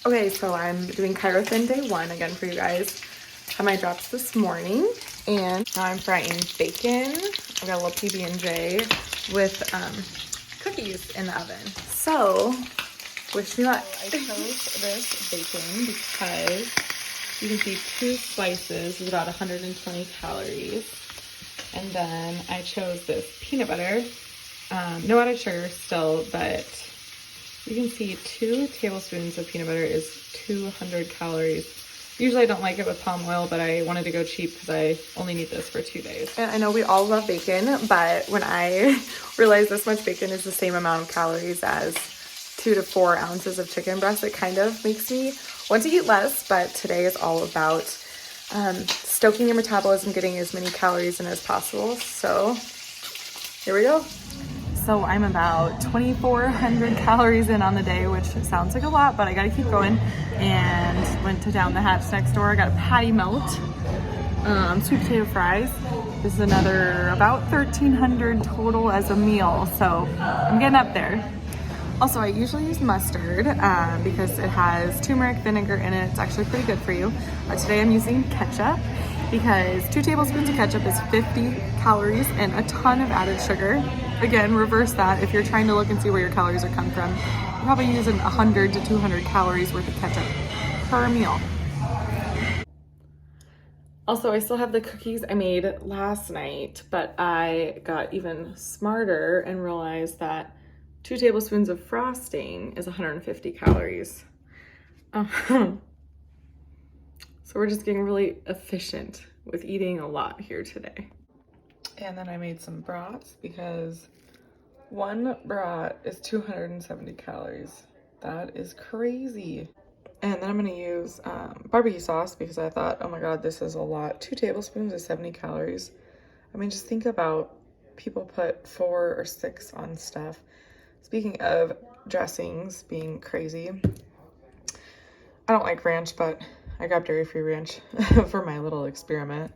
Okay, so I'm doing Chirothin day 1 again for you guys. Had my drops this morning, and now I'm frying bacon. I've got a little PB&J with cookies in the oven. So, wish me luck. I chose this bacon because you can see 2 slices is about 120 calories. And then I chose this peanut butter. No added sugar still, but you can see 2 tablespoons of peanut butter is 200 calories. Usually I don't like it with palm oil, but I wanted to go cheap because I only need this for 2 days. And I know we all love bacon, but when I realized this much bacon is the same amount of calories as 2 to 4 ounces of chicken breast, it kind of makes me want to eat less, but today is all about stoking your metabolism, getting as many calories in as possible. So here we go. So I'm about 2,400 calories in on the day, which sounds like a lot, but I gotta keep going. And went to Down the Hatch next door. I got a patty melt, sweet potato fries. This is another about 1,300 total as a meal. So I'm getting up there. Also, I usually use mustard because it has turmeric vinegar in it. It's actually pretty good for you. Today I'm using ketchup because 2 tablespoons of ketchup is 50 calories and a ton of added sugar. Again, reverse that. If you're trying to look and see where your calories are coming from, you're probably using 100 to 200 calories worth of ketchup per meal. Also, I still have the cookies I made last night, but I got even smarter and realized that 2 tablespoons of frosting is 150 calories. So we're just getting really efficient with eating a lot here today. And then I made some brats because 1 brat is 270 calories. That is crazy. And then I'm gonna use barbecue sauce because I thought, oh my God, this is a lot. 2 tablespoons is 70 calories. I mean, just think about people put 4 or 6 on stuff. Speaking of dressings being crazy, I don't like ranch, but I grabbed dairy-free ranch for my little experiment.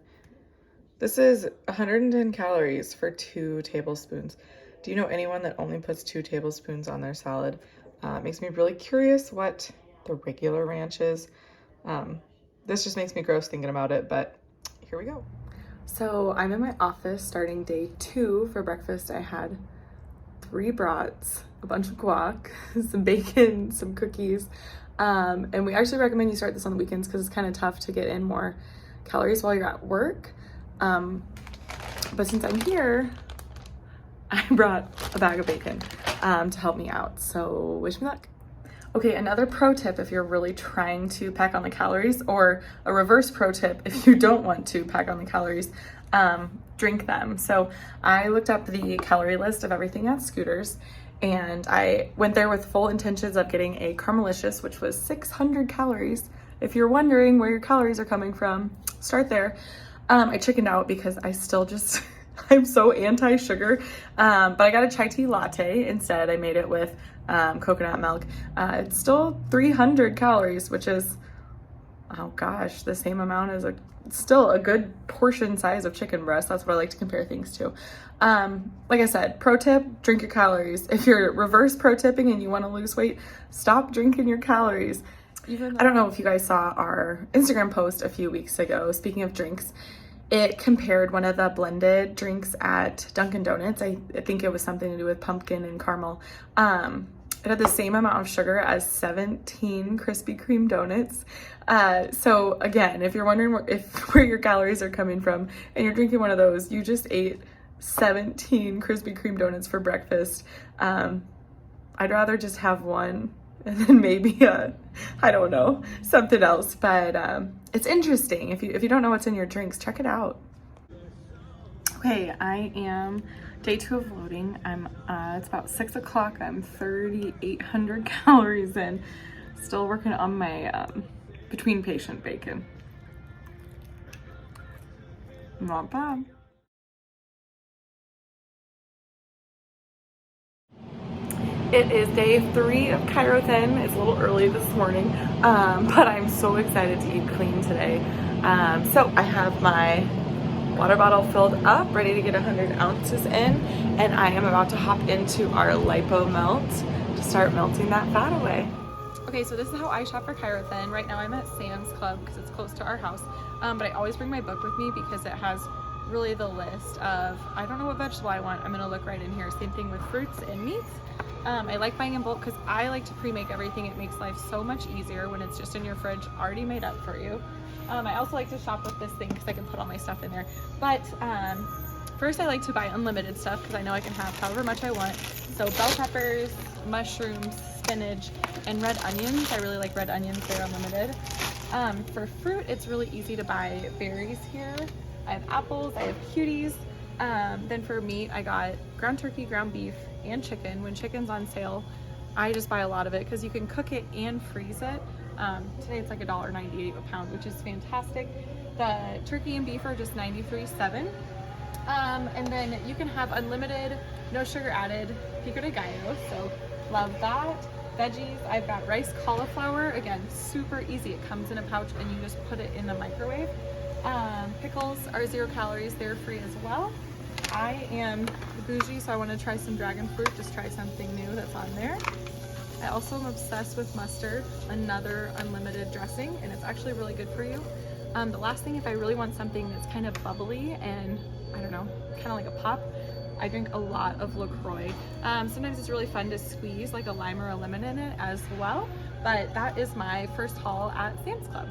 This is 110 calories for 2 tablespoons. Do you know anyone that only puts 2 tablespoons on their salad? It makes me really curious what the regular ranch is. This just makes me gross thinking about it, but here we go. So I'm in my office starting day 2 for breakfast. I had 3 brats, a bunch of guac, some bacon, some cookies. And we actually recommend you start this on the weekends because it's kind of tough to get in more calories while you're at work. But since I'm here, I brought a bag of bacon to help me out. So wish me luck. Okay, another pro tip if you're really trying to pack on the calories, or a reverse pro tip if you don't want to pack on the calories, drink them. So I looked up the calorie list of everything at Scooters, and I went there with full intentions of getting a Caramelicious, which was 600 calories. If you're wondering where your calories are coming from, start there. I chickened out because I still just, I'm so anti-sugar, but I got a chai tea latte instead. I made it with coconut milk. It's still 300 calories, which is, oh gosh, the same amount as still a good portion size of chicken breast. That's what I like to compare things to. Like I said, pro tip, drink your calories. If you're reverse pro tipping and you want to lose weight, stop drinking your calories. I don't know if you guys saw our Instagram post a few weeks ago. Speaking of drinks, it compared one of the blended drinks at Dunkin' Donuts. I think it was something to do with pumpkin and caramel. It had the same amount of sugar as 17 Krispy Kreme donuts. So again, if you're wondering where your calories are coming from and you're drinking one of those, you just ate 17 Krispy Kreme donuts for breakfast. I'd rather just have one and then maybe, I don't know, something else. But it's interesting. If you don't know what's in your drinks, check it out. Okay, I am day 2 of loading. It's about 6 o'clock. I'm 3,800 calories in. Still working on my between patient bacon. Not bad. It is day 3 of Chirothin. It's a little early this morning, but I'm so excited to eat clean today. So I have my water bottle filled up, ready to get 100 ounces in, and I am about to hop into our lipo melt to start melting that fat away. Okay, so this is how I shop for Chirothin. Right now I'm at Sam's Club because it's close to our house. But I always bring my book with me because it has really the list of, I don't know what vegetable I want. I'm gonna look right in here. Same thing with fruits and meats. I like buying in bulk because I like to pre-make everything. It makes life so much easier when it's just in your fridge already made up for you. I also like to shop with this thing because I can put all my stuff in there. But first I like to buy unlimited stuff because I know I can have however much I want. So bell peppers, mushrooms, spinach, and red onions. I really like red onions, they're unlimited. For fruit, it's really easy to buy berries here. I have apples, I have cuties. Then for meat, I got ground turkey, ground beef, and chicken. When chicken's on sale, I just buy a lot of it because you can cook it and freeze it. Today it's like $1.98 a pound, which is fantastic. The turkey and beef are just $93.7. And then you can have unlimited, no sugar added pico de gallo, so love that. Veggies, I've got rice cauliflower, again, super easy. It comes in a pouch and you just put it in the microwave. Pickles are 0 calories, they're free as well. I am bougie, so I want to try some dragon fruit, just try something new that's on there. I also am obsessed with mustard, another unlimited dressing, and it's actually really good for you. The last thing, if I really want something that's kind of bubbly and, I don't know, kind of like a pop, I drink a lot of LaCroix. Sometimes it's really fun to squeeze like a lime or a lemon in it as well, but that is my first haul at Sam's Club.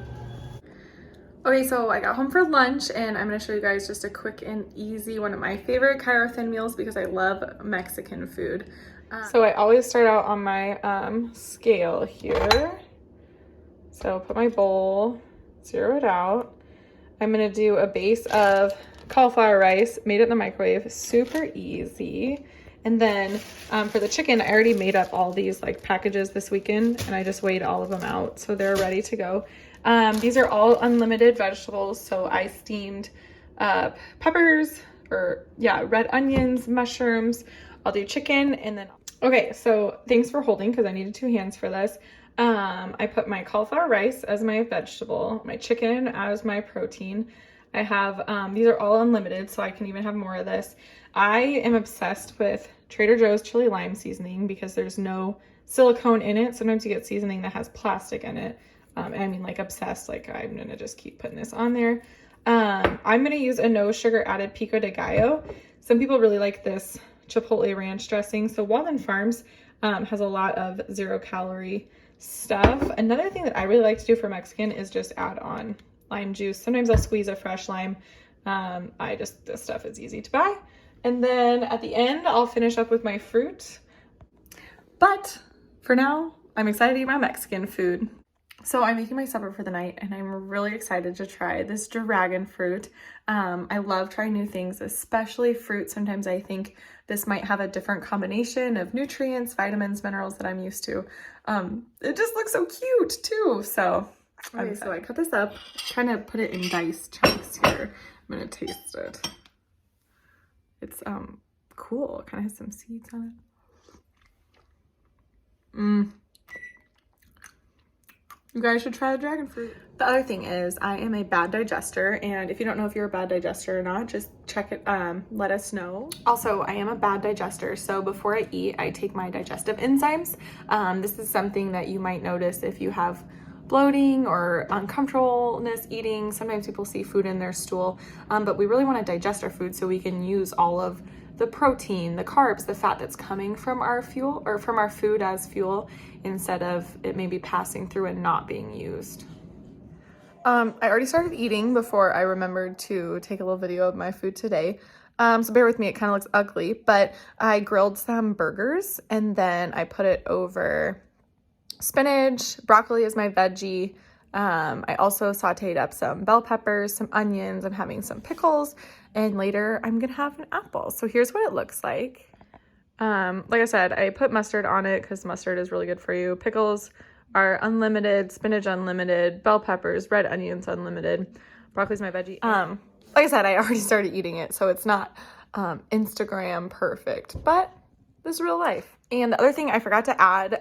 Okay, so I got home for lunch and I'm gonna show you guys just a quick and easy, one of my favorite Chirothin meals because I love Mexican food. So I always start out on my scale here. So put my bowl, zero it out. I'm gonna do a base of cauliflower rice, made it in the microwave, super easy. And then for the chicken, I already made up all these like packages this weekend and I just weighed all of them out, so they're ready to go. These are all unlimited vegetables, so I steamed peppers, or yeah, red onions, mushrooms. I'll do chicken, and then, okay, so thanks for holding because I needed 2 hands for this. I put my cauliflower rice as my vegetable, my chicken as my protein. I have, these are all unlimited, so I can even have more of this. I am obsessed with Trader Joe's chili lime seasoning because there's no silicone in it. Sometimes you get seasoning that has plastic in it. And I mean, like, obsessed, like I'm gonna just keep putting this on there. I'm gonna use a no sugar added pico de gallo. Some people really like this chipotle ranch dressing. So Walden Farms has a lot of 0 calorie stuff. Another thing that I really like to do for Mexican is just add on lime juice. Sometimes I'll squeeze a fresh lime. This stuff is easy to buy. And then at the end, I'll finish up with my fruit. But for now, I'm excited to eat my Mexican food. So I'm making my supper for the night and I'm really excited to try this dragon fruit. I love trying new things, especially fruit. Sometimes I think this might have a different combination of nutrients, vitamins, minerals that I'm used to. It just looks so cute too. So, okay, so I cut this up, kind of put it in dice chunks here. I'm gonna taste it. It's cool. It kind of has some seeds on it. You guys should try the dragon fruit. The other thing is I am a bad digester, and if you don't know if you're a bad digester or not, just check it, let us know. Also, I am a bad digester, so before I eat, I take my digestive enzymes. This is something that you might notice if you have bloating or uncomfortableness eating. Sometimes people see food in their stool, but we really want to digest our food so we can use all of the protein, the carbs, the fat that's coming from our fuel or from our food as fuel instead of it maybe passing through and not being used. I already started eating before I remembered to take a little video of my food today. So bear with me, it kind of looks ugly, but I grilled some burgers and then I put it over spinach, broccoli is my veggie. I also sauteed up some bell peppers, some onions, I'm having some pickles, and later I'm gonna have an apple. So here's what it looks like. Like I said, I put mustard on it because mustard is really good for you. Pickles are unlimited, spinach unlimited, bell peppers, red onions unlimited. Broccoli's my veggie. Like I said, I already started eating it, so it's not Instagram perfect, but this is real life. And the other thing I forgot to add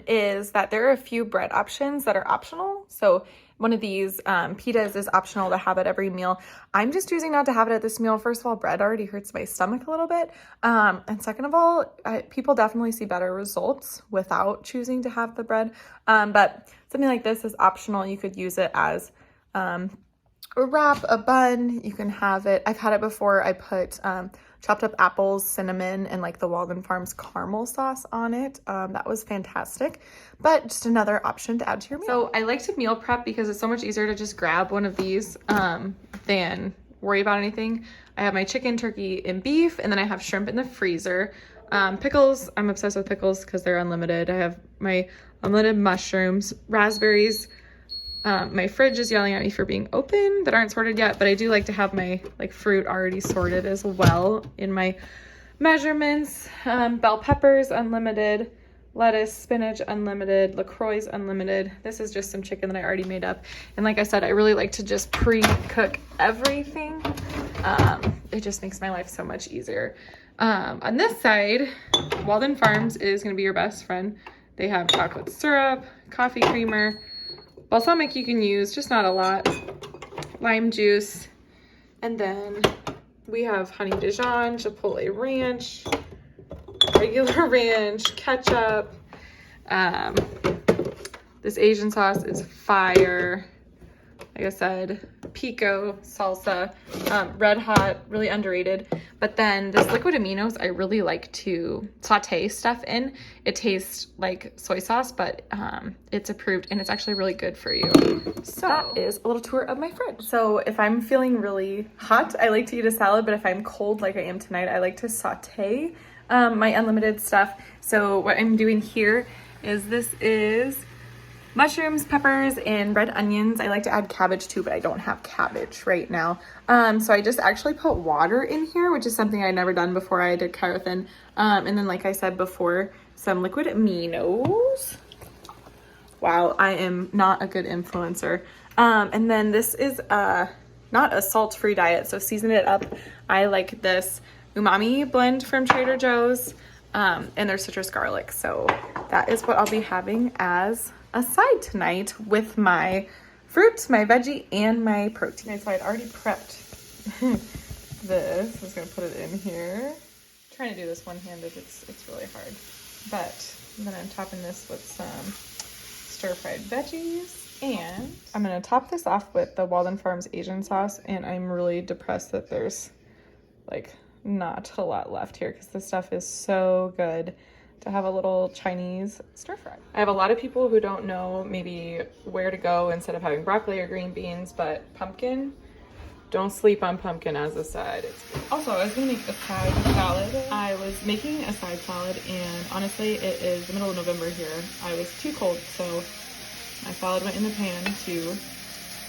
is that there are a few bread options that are optional. So one of these. Pitas is optional to have at every meal. I'm just choosing not to have it at this meal. First of all, bread already hurts my stomach a little bit. And second of all, people definitely see better results without choosing to have the bread. But something like this is optional. You could use it as a wrap, a bun. You can have it. I've had it before. I put chopped up apples, cinnamon, and like the Walden Farms caramel sauce on it. That was fantastic, but just another option to add to your meal. So I like to meal prep because it's so much easier to just grab one of these than worry about anything. I have my chicken, turkey, and beef, and then I have shrimp in the freezer. Pickles, I'm obsessed with pickles because they're unlimited. I have my unlimited mushrooms, raspberries. My fridge is yelling at me for being open that aren't sorted yet, but I do like to have my like fruit already sorted as well in my measurements. Bell peppers, unlimited. Lettuce, spinach, unlimited. LaCroix's unlimited. This is just some chicken that I already made up. And like I said, I really like to just pre-cook everything. It just makes my life so much easier. On this side, Walden Farms is going to be your best friend. They have chocolate syrup, coffee creamer, balsamic you can use, just not a lot, lime juice, and then we have honey Dijon, chipotle ranch, regular ranch, ketchup. This Asian sauce is fire. Like I said, pico, salsa, red hot, really underrated. But then this liquid aminos, I really like to saute stuff in. It tastes like soy sauce, but it's approved and it's actually really good for you. So that is a little tour of my fridge. So if I'm feeling really hot, I like to eat a salad, but if I'm cold like I am tonight, I like to saute my unlimited stuff. So what I'm doing here is this is mushrooms, peppers, and red onions. I like to add cabbage too, but I don't have cabbage right now. So I just actually put water in here, which is something I'd never done before I did Chirothin. And then, like I said before, some liquid aminos. Wow, I am not a good influencer. And then this is not a salt-free diet, so season it up. I like this umami blend from Trader Joe's, and their citrus garlic. So that is what I'll be having as a side tonight with my fruit, my veggie, and my protein. Okay, so I'd already prepped this. I was gonna put it in here. I'm trying to do this one-handed, it's really hard. But then I'm topping this with some stir-fried veggies, and I'm gonna top this off with the Walden Farms Asian sauce, and I'm really depressed that there's like not a lot left here because this stuff is so good to have a little Chinese stir fry. I have a lot of people who don't know maybe where to go instead of having broccoli or green beans, but pumpkin, don't sleep on pumpkin as a side. Also, I was gonna make a side salad. I was making a side salad, and honestly, it is the middle of November here. I was too cold, so my salad went in the pan to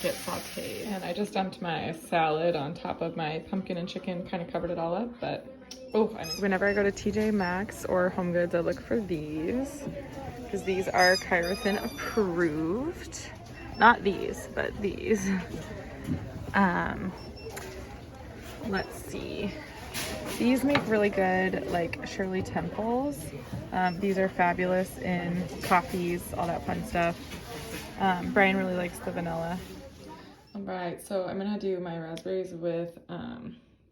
get sauteed. And I just dumped my salad on top of my pumpkin and chicken, kind of covered it all up, but whenever I go to TJ Maxx or Home Goods, I look for these because these are Chirothin approved. Not these, but these. Let's see. These make really good like Shirley Temples. These are fabulous in coffees, all that fun stuff. Brian really likes the vanilla. All right, so I'm gonna do my raspberries with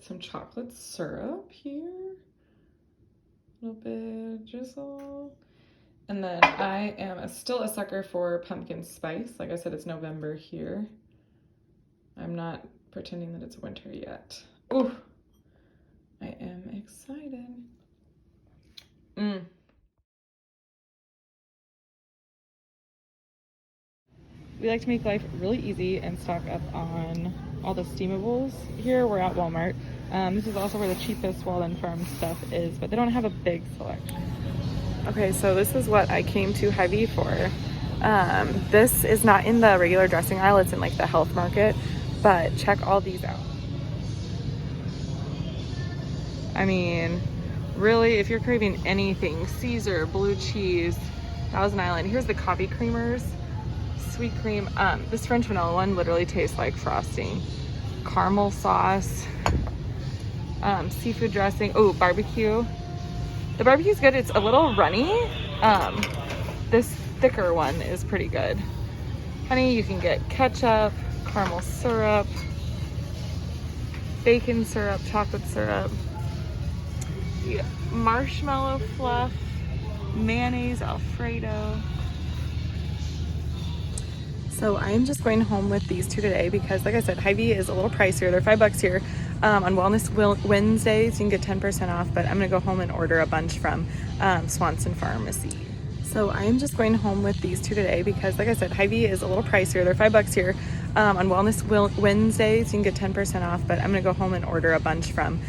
some chocolate syrup here, a little bit drizzle, and then I am still a sucker for pumpkin spice. Like I said, it's November here. I'm not pretending that it's winter yet. Ooh, I am excited. We like to make life really easy and stock up on all the steamables here. We're at Walmart. This is also where the cheapest Walden Farms stuff is, but they don't have a big selection. Okay, so this is what I came to Hy-Vee for. This is not in the regular dressing aisle, it's in like the health market, but check all these out. I mean, really, if you're craving anything, Caesar, blue cheese, Thousand Island, here's the coffee creamers. Sweet cream. This French vanilla one literally tastes like frosting. Caramel sauce, seafood dressing. Oh, barbecue. The barbecue's good. It's a little runny. This thicker one is pretty good. Honey, you can get ketchup, caramel syrup, bacon syrup, chocolate syrup, marshmallow fluff, mayonnaise Alfredo. So I am just going home with these two today because, like I said, Hy-Vee is a little pricier. They're $5 here. On Wellness Wednesdays, you can get 10% off, but I'm gonna go home and order a bunch from Swanson Pharmacy. So I am just going home with these two today because, like I said, Hy-Vee is a little pricier. They're $5 here. On Wellness Wednesdays, you can get 10% off, but I'm gonna go home and order a bunch from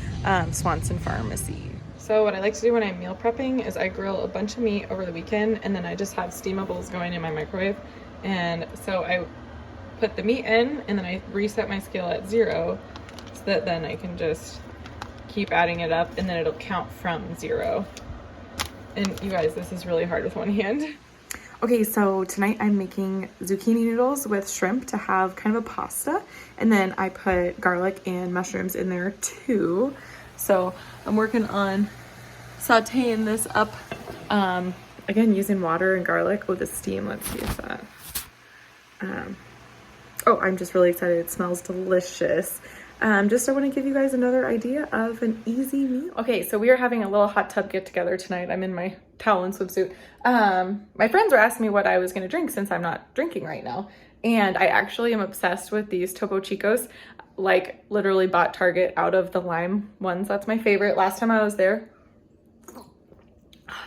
Swanson Pharmacy. So what I like to do when I'm meal prepping is I grill a bunch of meat over the weekend, and then I just have steamables going in my microwave. And so I put the meat in, and then I reset my scale at 0 so that then I can just keep adding it up, and then it'll count from 0. And you guys, this is really hard with one hand. Okay, so tonight I'm making zucchini noodles with shrimp to have kind of a pasta. And then I put garlic and mushrooms in there too. So I'm working on sauteing this up. Again, using water and garlic with the steam. Let's see if that... oh, I'm just really excited. It smells delicious. Just I want to give you guys another idea of an easy meal. Okay, so we are having a little hot tub get together tonight. I'm in my towel and swimsuit. My friends were asking me what I was going to drink since I'm not drinking right now. And I actually am obsessed with these Topo Chicos. Like, literally bought Target out of the lime ones. That's my favorite. Last time I was there.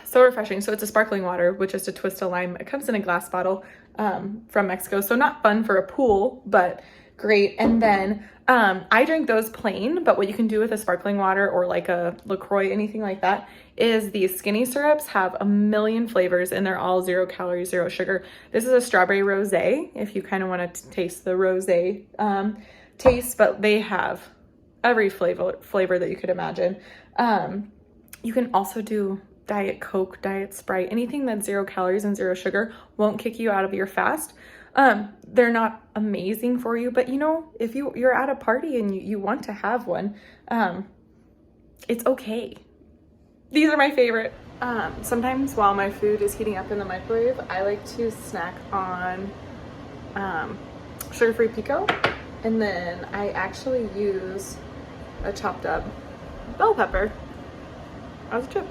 So refreshing. So it's a sparkling water with just a twist of lime. It comes in a glass bottle from Mexico. So not fun for a pool, but great. And then I drink those plain, but what you can do with a sparkling water or like a LaCroix, anything like that, is these skinny syrups have a million flavors and they're all 0 calories, 0 sugar. This is a strawberry rosé, if you kind of want to taste the rosé taste, but they have every flavor that you could imagine. You can also do Diet Coke, Diet Sprite, anything that's 0 calories and 0 sugar won't kick you out of your fast. They're not amazing for you, but you know, if you're at a party and you want to have one, it's okay. These are my favorite. Sometimes while my food is heating up in the microwave, I like to snack on sugar-free pico, and then I actually use a chopped up bell pepper as a chip.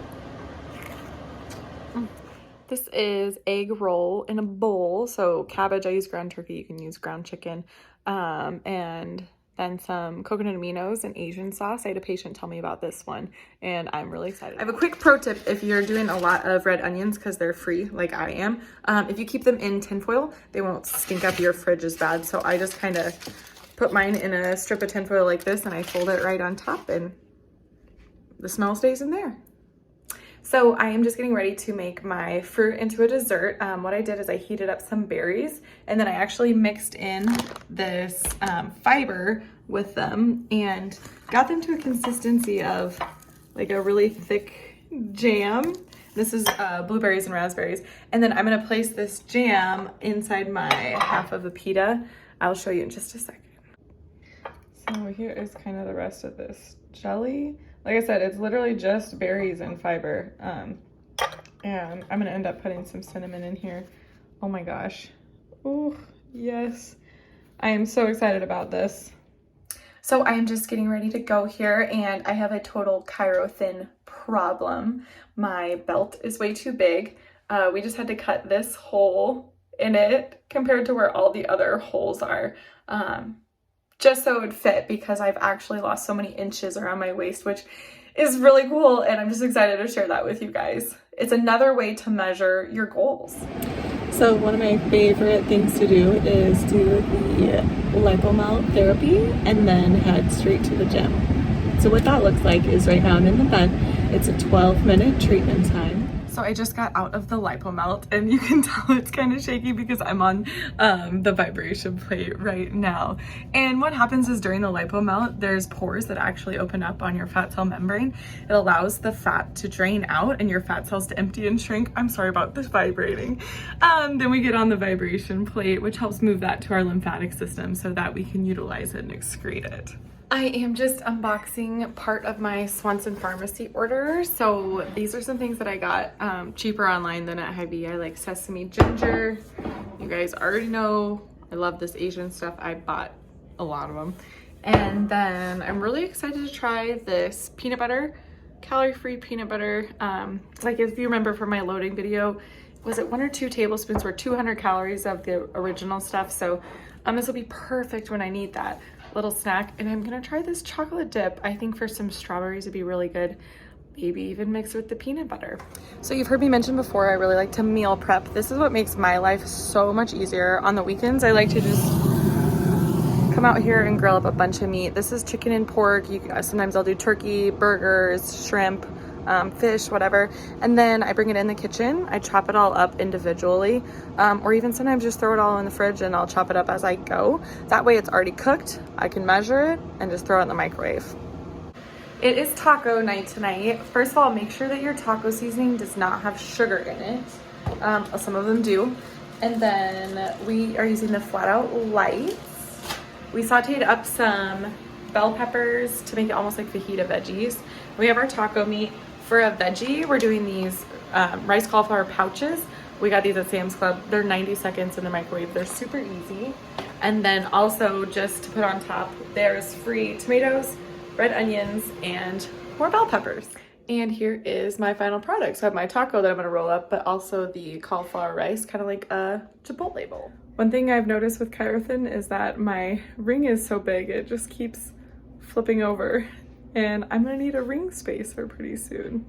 This is egg roll in a bowl. So cabbage, I use ground turkey, you can use ground chicken, and then some coconut aminos and Asian sauce. I had a patient tell me about this one and I'm really excited. I have a quick pro tip if you're doing a lot of red onions because they're free like I am. If you keep them in tinfoil, they won't stink up your fridge as bad. So I just kind of put mine in a strip of tinfoil like this and I fold it right on top and the smell stays in there. So I am just getting ready to make my fruit into a dessert. What I did is I heated up some berries and then I actually mixed in this fiber with them and got them to a consistency of like a really thick jam. This is blueberries and raspberries. And then I'm gonna place this jam inside my half of a pita. I'll show you in just a second. So here is kind of the rest of this jelly. Like I said, it's literally just berries and fiber. And I'm gonna end up putting some cinnamon in here. Oh my gosh. Oh, yes. I am so excited about this. So I am just getting ready to go here and I have a total Chiro thin problem. My belt is way too big. We just had to cut this hole in it compared to where all the other holes are. Just so it would fit because I've actually lost so many inches around my waist, which is really cool. And I'm just excited to share that with you guys. It's another way to measure your goals. So one of my favorite things to do is do the lipomelt therapy and then head straight to the gym. So what that looks like is right now I'm in the bed. It's a 12-minute treatment time. So I just got out of the lipomelt and you can tell it's kind of shaky because I'm on the vibration plate right now. And what happens is during the lipomelt, there's pores that actually open up on your fat cell membrane. It allows the fat to drain out and your fat cells to empty and shrink. I'm sorry about this vibrating. Then we get on the vibration plate, which helps move that to our lymphatic system so that we can utilize it and excrete it. I am just unboxing part of my Swanson Pharmacy order. So these are some things that I got cheaper online than at Hy-Vee. I like sesame ginger. You guys already know I love this Asian stuff. I bought a lot of them. And then I'm really excited to try this peanut butter, calorie-free peanut butter. Like if you remember from my loading video, was it 1 or 2 tablespoons or 200 calories of the original stuff? So this will be perfect when I need that little snack. And I'm gonna try this chocolate dip. I think for some strawberries it'd be really good. Maybe even mix with the peanut butter. So you've heard me mention before, I really like to meal prep. This is what makes my life so much easier. On the weekends, I like to just come out here and grill up a bunch of meat. This is chicken and pork. Sometimes I'll do turkey, burgers, shrimp, fish, whatever. And then I bring it in the kitchen. I chop it all up individually, or even sometimes just throw it all in the fridge and I'll chop it up as I go. That way it's already cooked. I can measure it and just throw it in the microwave. It is taco night tonight. First of all, make sure that your taco seasoning does not have sugar in it. Some of them do. And then we are using the flat out lights. We sauteed up some bell peppers to make it almost like fajita veggies. We have our taco meat. For a veggie, we're doing these rice cauliflower pouches. We got these at Sam's Club. They're 90 seconds in the microwave. They're super easy. And then also just to put on top, there's free tomatoes, red onions, and more bell peppers. And here is my final product. So I have my taco that I'm gonna roll up, but also the cauliflower rice, kind of like a Chipotle bowl. One thing I've noticed with Chiropractic is that my ring is so big, it just keeps flipping over. And I'm gonna need a ring spacer pretty soon.